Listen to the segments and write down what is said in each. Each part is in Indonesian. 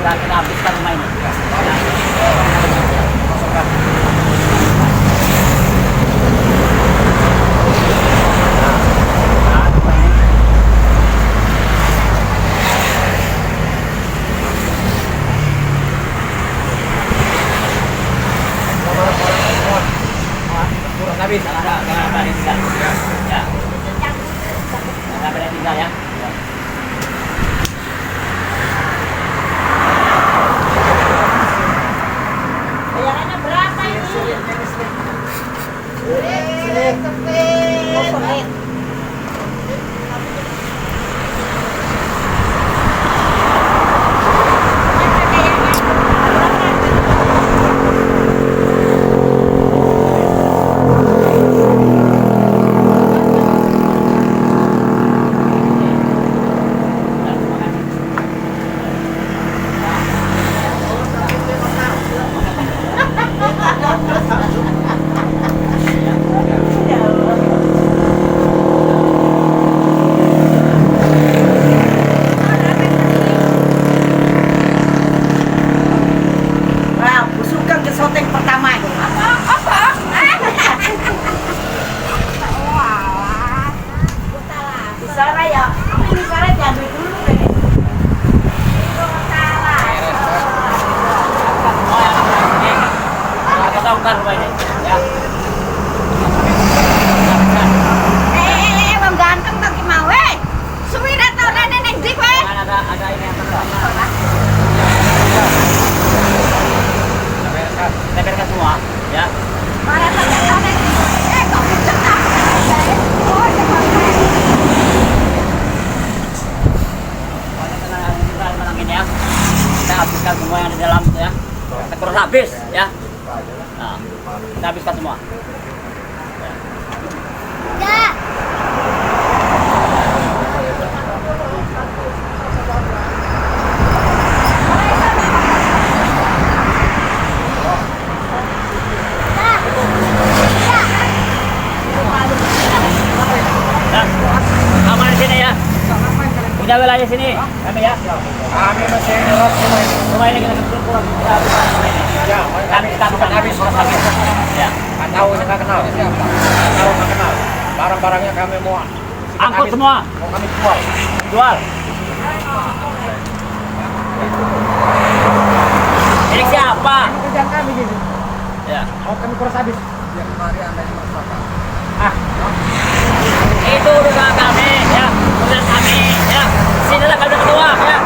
kita habiskan rumah ini. Habis. Jangan ada yang tinggal. Ya. Jangan ada yang tinggal ya. Bayarannya berapa ini? Sulit. Bongkar rumah ini. Ya. Bang ganteng tak mau suwira tau nenek dik we. Ada ini yang perlu. Kita bereskan semua, ya. Mana ternyata nenek. Kok pucet ah. Oh, tenang ini ya. Kita habiskan semua yang di dalam ya. Kita terus habis ya. Nah, kita habiskan semua. Ya. Aman di sini ya. Punya wilayah sini, kami ya. Kami masih lewat Rumah ini kita pulang. Ya, Kami kita bukan habis, habis. Ya. nggak tahu nggak kenal. Nggak kenal. Barang-barangnya kami mau Angkut semua. mau kami jual. Jual. Ini siapa? Ini kerjaan kami gitu. Ya. Mau kami kurang habis. Ya kemari anda ini berapa? Ah, Itu urusan kami, ya. Urusan kami, ya. Sinilah kami ketua, ya.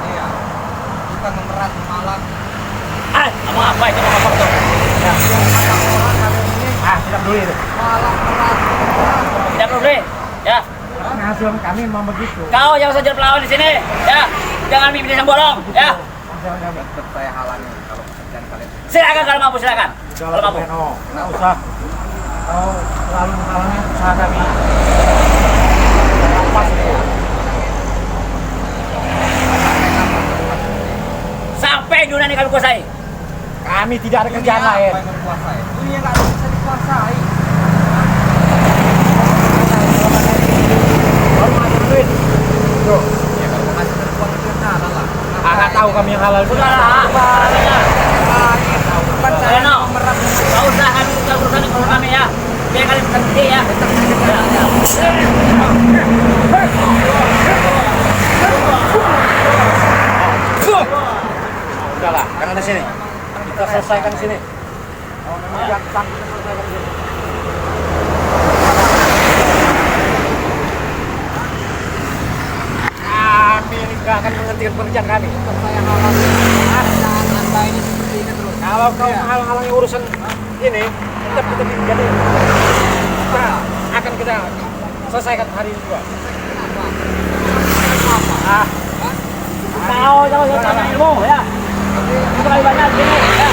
iya. Bukan memerat malam. Kamu apa itu? Kamu apa itu? Ya. Tidak peduli itu. Malam merat. Tidak peduli, ya. Hasil kami memang begitu. Kau yang saja pelawan di sini, ya. Jangan mimpi yang bolong, ya. Tetap saya halangi kalau pekerjaan kalian. Silakan kalau mampu, silakan. Kalau mampu. Nggak usah. Kau selalu menghalangi usaha kami. Pas ya. Sampai dunia ini kami kuasai. Kami tidak ada kerjaan lain. Dunia nggak bisa dikuasai. Baru masuk duit. Tuh. Ya kalau masuk uang itu halal lah. Nggak tahu kami yang halal. Sudahlah, Bukan saya memerat. Kau usah kami urusan kalau kami ya. Biar kalian berhenti ya. Udahlah, kan ada sini. Kita selesaikan di sini. Selesaikan di sini. Kami nggak akan menghentikan pekerjaan kami. Saya halangi. Anda ini seperti ini terus. Kalau kau menghalang-halangi urusan ini, tetap kita jadi. Kita akan kita selesaikan hari ini juga. Ah, Kau jangan tanya ilmu ya. Itu kali banyak sini ya.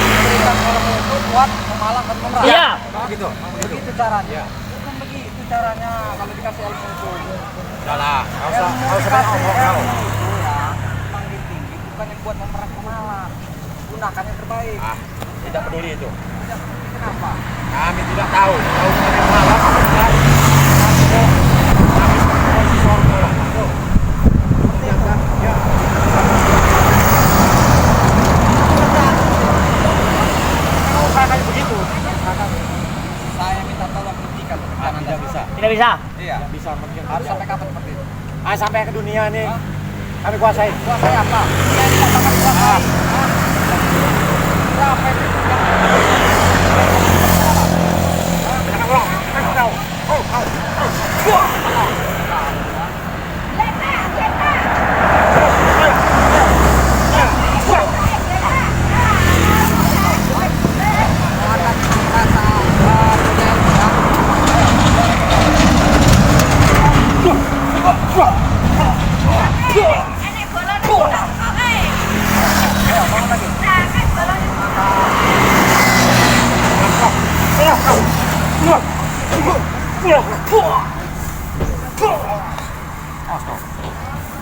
buat memalang dan memeras. Iya. Begitu. Begitu caranya. Bukan begitu caranya kalau dikasih ilmu itu. Udahlah, kau usah ngomong kau. Makin tinggi bukan yang buat memeras pemalang. Gunakan yang terbaik. Ah, tidak peduli itu. Tidak peduli kenapa? Kami tidak tahu. Tahu mengenai pemalang dan kami sorga lah. Tuh. Seperti yang kan? Ya. Tidak bisa. Iya. Bisa mungkin. Harus sampai kapan seperti itu? Sampai ke dunia nih. Kami kuasai. Kuasai apa? Yang dikatakan kuasai. Berapa itu?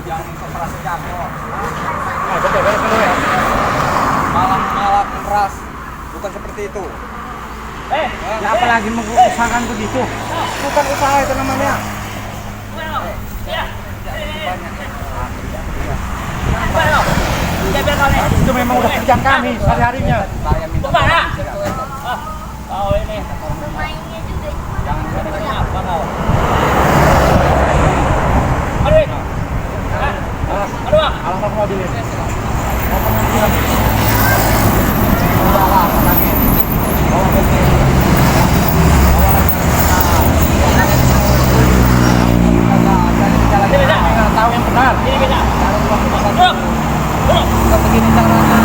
Jangan keras jatuh. Malam keras, bukan seperti itu. Apalagi mengusahakan begitu. Bukan usaha itu namanya. Itu memang udah kerjaan kami sehari-harinya. Saya minta Kemana? Kau ini. Mainnya juga. jangan Ini apa kau? Aduh. Aduh. Alamat mobil ini. Tahu yang benar. Ini beda. Duduk. Bukan begini caranya.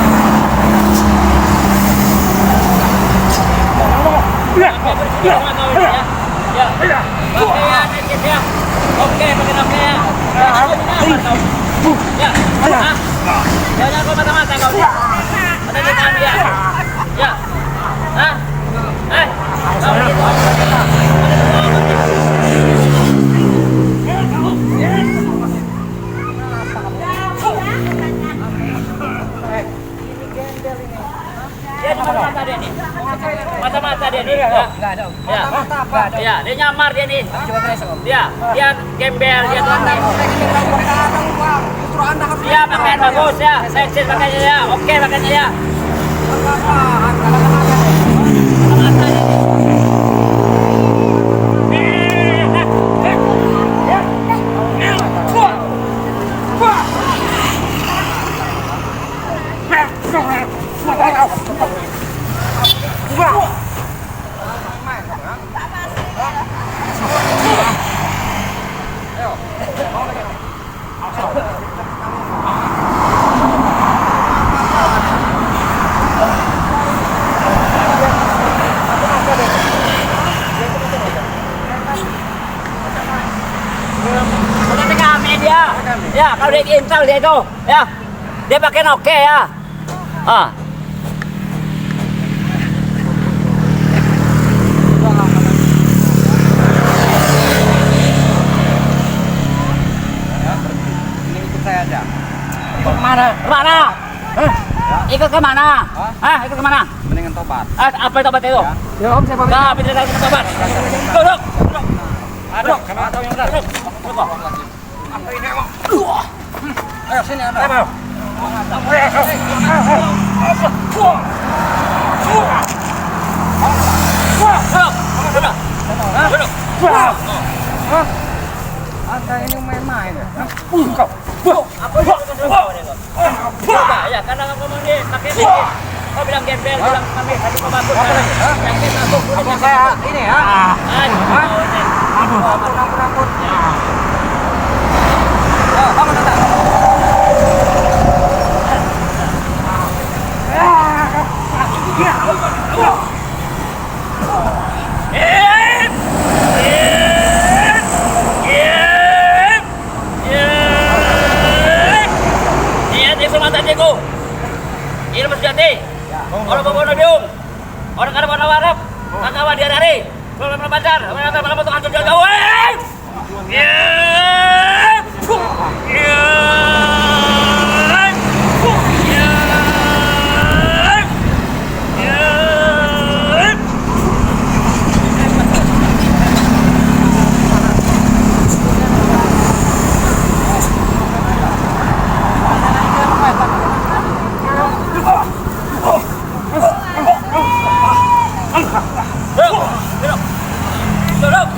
Oke, pakai pakaian. Ya. Jangan kau mata-mata kau. Ada di tangan dia. Ya. Hah? Dia di mata-mata dia nih. Mata-mata dia nih. Ya. Ya. Ya, dia nyamar dia nih. Dia gembel, dia telanjang. Justru Anda harus Dia pakaian bagus ya, seksis pakaiannya ya, oke pakaiannya ya. Udah kami dia. Ya, kalau dia install dia itu, ya. Dia pakai oke ya. Ah. ini ikut saya aja. Kemana? Kemana? Ikut kemana? Ikut kemana? Mendingan tobat. Apa itu obat itu? Ya Om, saya pamit. Nah, tidak tahu obat. Duduk. Aduh, karena tahu yang benar. Apa ini emang? Ayo sini Anda. Anda ini main-main ya? Ya, karena kamu ini pakai ini. Kau bilang gembel, bilang kami tadi kau bagus. Yang kita bagus, Apa saya ini ya? Ampun. Ya, bangun Anda. Ini masih jati. Orang bawa nabium, orang kada bawa warap, kakawa dia dari, kalau pacar, orang malam untuk hancur jauh. Duduk.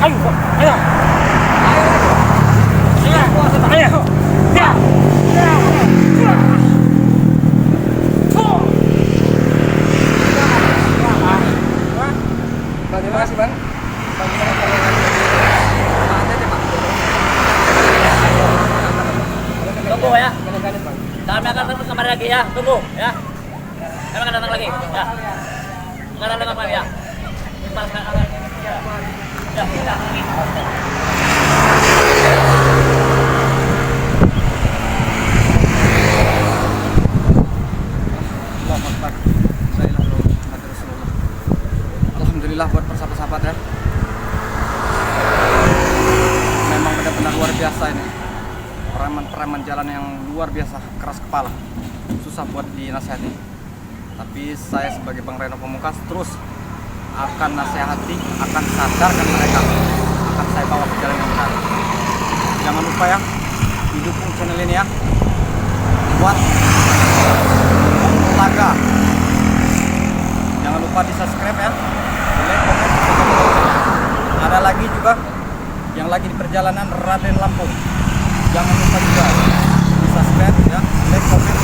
Ayo. Ayo. Ayo. Ya. Terima kasih, Bang. Tunggu ya. Kami akan datang kembali lagi ya. Tunggu ya. Kami akan datang lagi ya. Akan datang kembali ya. Ya, kita lagi. Alhamdulillah buat persahabat-sahabat ya. Memang benar-benar luar biasa ini. Preman-preman jalan yang luar biasa, keras kepala. Susah buat dinasihati. Tapi saya sebagai Bang Reno Pamungkas terus akan nasihati, akan sadarkan mereka, akan saya bawa ke jalan yang benar. Jangan lupa ya, didukung channel ini ya. Buat olahraga. Jangan lupa di subscribe ya. Like, komen, ada lagi juga yang lagi di perjalanan Raden Lampung. Jangan lupa juga di subscribe ya, like, komen,